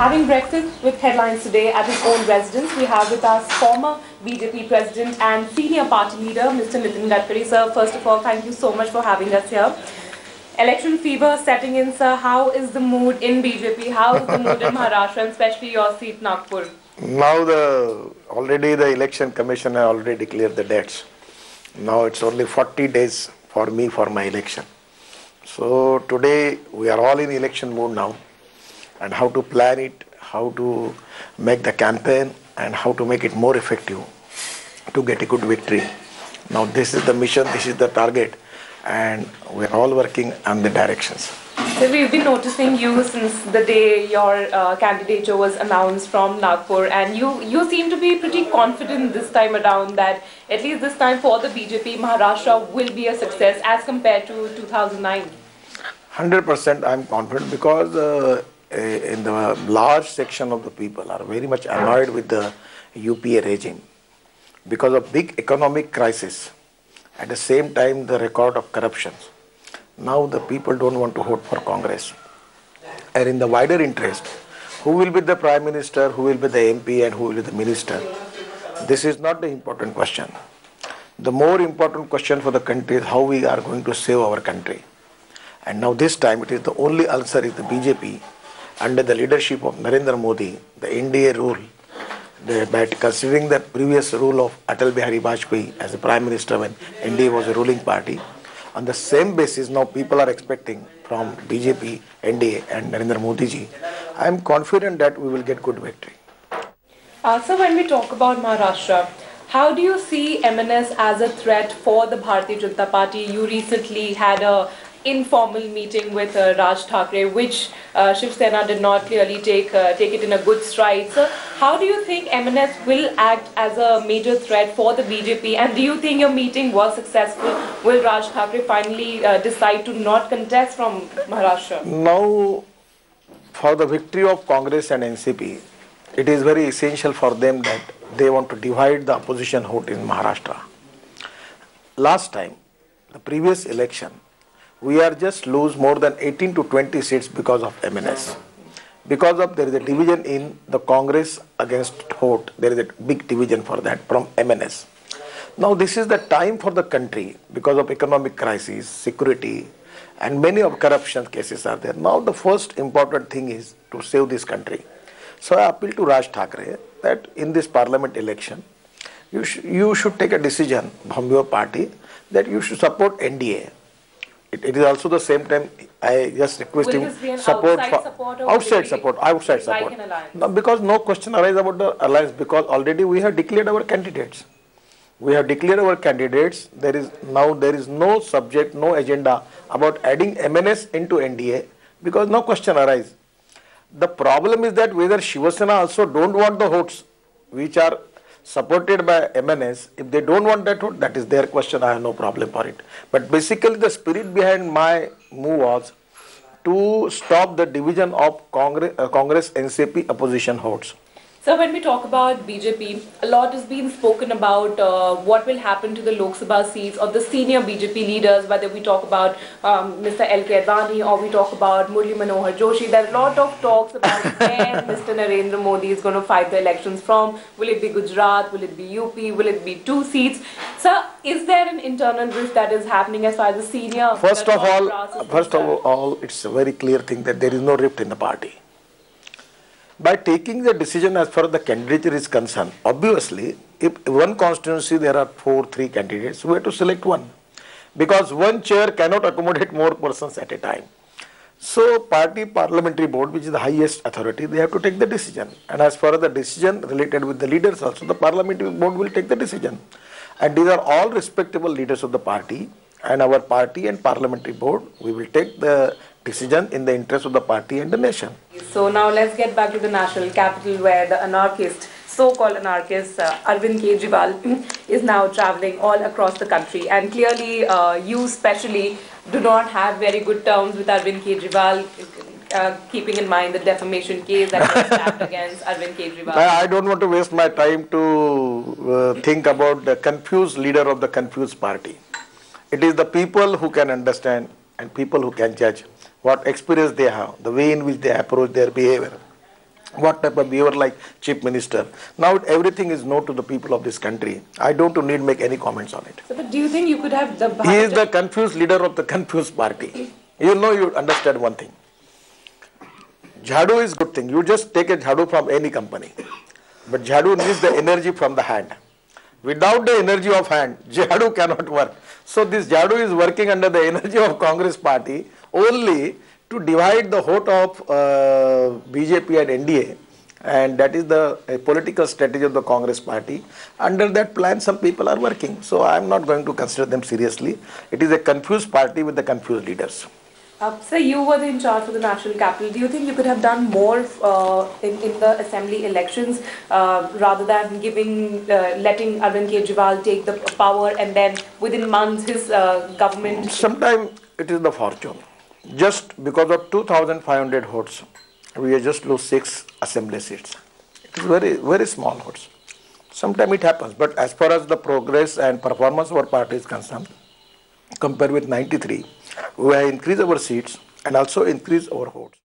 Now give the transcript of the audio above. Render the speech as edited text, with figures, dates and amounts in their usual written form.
Having breakfast with headlines today at his own residence, we have with us former BJP President and senior party leader, Mr. Nitin Gadkari. Sir, first of all, thank you so much for having us here. Election fever setting in, sir. How is the mood in BJP? How is the mood in Maharashtra, and especially your seat, Nagpur? Now already the election commission has already declared the dates. Now it's only 40 days for me for my election. So today we are all in election mood now, and how to plan it, how to make the campaign, and how to make it more effective to get a good victory. Now this is the mission, this is the target, and we are all working on the directions. So we've been noticing you since the day your candidature was announced from Nagpur, and you seem to be pretty confident this time around that at least this time for the BJP, Maharashtra will be a success as compared to 2009. 100% I am confident, because in the large section of the people are very much annoyed with the UPA regime because of big economic crisis. At the same time, the record of corruption. Now the people don't want to vote for Congress. And in the wider interest, who will be the Prime Minister, who will be the MP, and who will be the Minister? This is not the important question. The more important question for the country is how we are going to save our country. And now this time it is the only answer is the BJP under the leadership of Narendra Modi, the NDA rule. But considering the previous rule of Atal Bihari Vajpayee as the Prime Minister when NDA was a ruling party, on the same basis now people are expecting from BJP, NDA and Narendra Modi ji, I am confident that we will get good victory. So when we talk about Maharashtra, how do you see MNS as a threat for the Bharatiya Janata Party? You recently had a informal meeting with Raj Thackeray, which Shiv Sena did not clearly take it in a good stride. So how do you think MNS will act as a major threat for the BJP, and do you think your meeting was successful? Will Raj Thackeray finally decide to not contest from Maharashtra? Now, for the victory of Congress and NCP, it is very essential for them that they want to divide the opposition vote in Maharashtra. Last time, the previous election, we are just lose more than 18 to 20 seats because of MNS. Because of there is a division in the Congress against vote, there is a big division for that from MNS. Now this is the time for the country because of economic crisis, security, and many of corruption cases are there. Now the first important thing is to save this country. So I appeal to Raj Thackeray that in this parliament election, you should take a decision from your party that you should support NDA. It is also the same time I just request him outside support. Like no, because no question arises about the alliance, because already we have declared our candidates. We have declared our candidates. There is no subject, no agenda about adding MNS into NDA, because no question arises. The problem is that whether Shiv Sena also don't want the votes which are supported by MNS. If they don't want that vote, that is their question. I have no problem for it. But basically the spirit behind my move was to stop the division of Congress NCP opposition votes. So when we talk about BJP, a lot has been spoken about what will happen to the Lok Sabha seats of the senior BJP leaders, whether we talk about Mr. L.K. Advani or we talk about Murli Manohar Joshi. There are a lot of talks about where Mr. Narendra Modi is going to fight the elections from. Will it be Gujarat? Will it be UP? Will it be 2 seats? So is there an internal rift that is happening as far as the senior... First of all, it's a very clear thing that there is no rift in the party. By taking the decision as far as the candidature is concerned, obviously, if one constituency there are 3 candidates, we have to select one. Because one chair cannot accommodate more persons at a time. So, party parliamentary board, which is the highest authority, they have to take the decision. And as far as the decision related with the leaders also, the parliamentary board will take the decision. And these are all respectable leaders of the party. And our party and parliamentary board, we will take the decision in the interest of the party and the nation. So now let's get back to the national capital, where the anarchist, so-called anarchist Arvind Kejriwal is now traveling all across the country. And clearly you especially do not have very good terms with Arvind Kejriwal, keeping in mind the defamation case that was stabbed against Arvind Kejriwal. I don't want to waste my time to think about the confused leader of the confused party. It is the people who can understand and people who can judge what experience they have, the way in which they approach their behavior. what type of behavior like chief minister. Now everything is known to the people of this country. I don't need to make any comments on it. So, but do you think you could have the He is the confused leader of the confused party. You know, you understand one thing. Jhadu is good thing. You just take a jhadu from any company. But jhadu needs the energy from the hand. Without the energy of hand, jhadu cannot work. So this jhadu is working under the energy of Congress party only to divide the vote of BJP and NDA, and that is the political strategy of the Congress party. Under that plan, some people are working. So I am not going to consider them seriously. It is a confused party with the confused leaders. Sir, you were in charge for the national capital. Do you think you could have done more in the assembly elections rather than letting Arvind Kejriwal take the power and then within months his government? Sometimes it is the fortune. Just because of 2,500 votes, we just lose 6 assembly seats. It is very, very small votes. Sometimes it happens, but as far as the progress and performance of our party is concerned, compared with 93, we have increased our seats and also increased our votes.